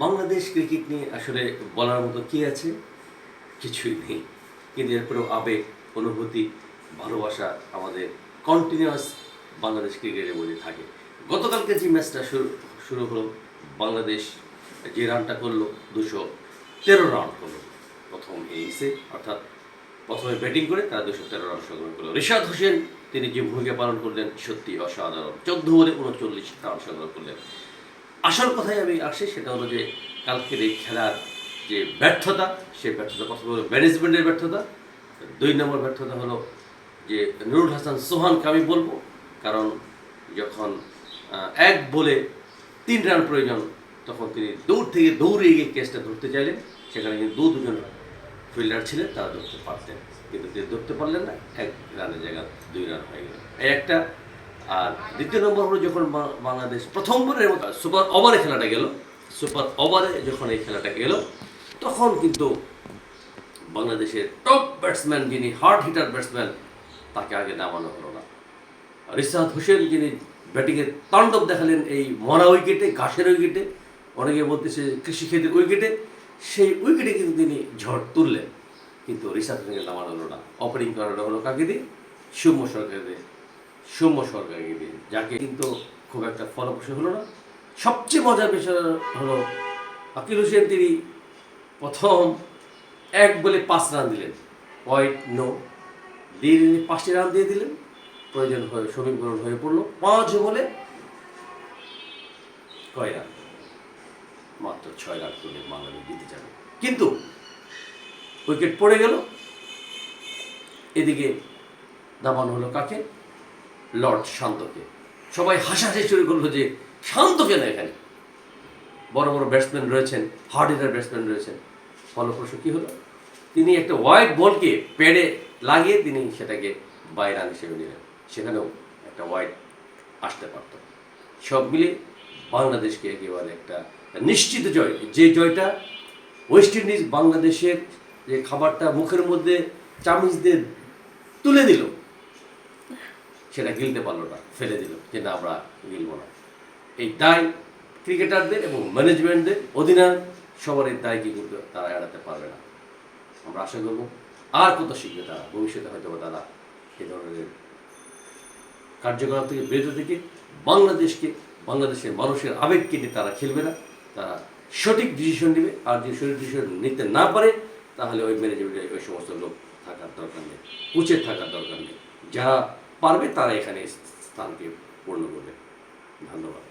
Bangladesh cricket নিয়ে আসলে বলার মতো কি আছে? কিছুই নেই। কিন্তু এরপরেও আবেগ, অনুভূতি, ভালোবাসা আমাদের কন্টিনিউয়াস বাংলাদেশ ক্রিকেটের মধ্যে থাকে। গতকালকে যে ম্যাচটা শুরু হলো, বাংলাদেশ যে রানটা করলো 213 রান করলো প্রথম ইনিংসে, অর্থাৎ প্রথমে ব্যাটিং করে তারা 213 রান সংগ্রহ করলো। রিশাদ হোসেন তিনি যে ভূমিকা পালন করলেন সত্যি অসাধারণ। 14 বলে 39 রান সংগ্রহ করলেন। আসল কথায় আমি আসি, সেটা হলো যে কালকের এই খেলার যে ব্যর্থতা, সেই ব্যর্থতা প্রথমে হলো ম্যানেজমেন্টের ব্যর্থতা, 2 নম্বর ব্যর্থতা হলো যে নুরুল হাসান সোহানকে আমি বলবো, কারণ যখন 1 বলে 3 রান প্রয়োজন তখন তিনি দৌড়ে গিয়ে ক্যাচটা ধরতে চাইলেন, সেখানে কিন্তু দুজন ফিল্ডার ছিলেন, তারা ধরতে পারতেন, কিন্তু তিনি ধরতে পারলেন না। 1 রানের জায়গায় 2 রান হয়ে গেল, এই একটা। আর দ্বিতীয় নম্বর হলো যখন বাংলাদেশ প্রথমবারের মতো সুপার ওভারে খেলাটা গেল, সুপার ওভারে যখন এই খেলাটা গেল, তখন কিন্তু বাংলাদেশের টপ ব্যাটসম্যান, যিনি হার্ড হিটার ব্যাটসম্যান, তাকে আগে নামানো হলো না। রিশাদ হোসেন যিনি ব্যাটিংয়ের তাণ্ডব দেখালেন এই মরা উইকেটে, ঘাসের উইকেটে, অনেকে বলতেছে কৃষিক্ষেত্রের উইকেটে, সেই উইকেটে কিন্তু তিনি ঝড় তুললেন, কিন্তু রিশাদ হোসেনকে নামানো হলো না। ওপেনিং করানো হলো কাকে দিয়ে? সৌম্য সরকারকে দিয়ে, যাকে কিন্তু খুব একটা ফলপ্রসূ হলো না। সবচেয়ে মজার বিষয় হলো আকিল হোসেন, তিনি প্রথম 1 বলে 5 রান দিলেন, হোয়াইট নো দিয়ে 5টি রান দিয়ে দিলেন, প্রয়োজন হয়ে সমীকরণ হয়ে পড়লো 5 বলে কয় রান? মাত্র 6 রান করলে বাংলাদেশ জিতে যাবে, কিন্তু উইকেট পড়ে গেল। এদিকে নামানো হলো কাকে? লর্ড শান্তকে। সবাই হাসাহাসি শুরু করলো যে শান্তকে না, এখানে বড় বড় ব্যাটসম্যান রয়েছেন, হার্ড হিটার ব্যাটসম্যান রয়েছেন। ফলপ্রসূ কী হলো? তিনি একটা হোয়াইট বলকে প্যাডে লাগিয়ে তিনি সেটাকে বাই রান হিসেবে নিলেন, সেখানেও একটা হোয়াইট আসতে পারত। সব মিলে বাংলাদেশকে একেবারে একটা নিশ্চিত জয়, যে জয়টা ওয়েস্ট ইন্ডিজ বাংলাদেশের যে খাবারটা মুখের মধ্যে চামিচ দিয়ে তুলে দিল, সেটা গিলতে পারলো না, ফেলে দিল যে না, আমরা গিলব না। এই দায় ক্রিকেটারদের এবং ম্যানেজমেন্টদের, অধিনায়ক, সবার এই দায়কে কিন্তু তারা এড়াতে পারবে না। আমরা আশা করব আর কত শিখবে তারা, ভবিষ্যতে হয়তো তারা এই ধরনের কার্যকলাপ থেকে বিরত থেকে বাংলাদেশের মানুষের আবেগকে নিয়ে তারা খেলবে না, তারা সঠিক ডিসিশন নেবে। আর যদি সঠিক ডিসিশন নিতে না পারে, তাহলে ওই ম্যানেজমেন্টে ওই সমস্ত লোক থাকার দরকার নেই, কোচের থাকার দরকার নেই। যারা পারবে তারা এখানে স্থানকে পূর্ণ করবে। ধন্যবাদ।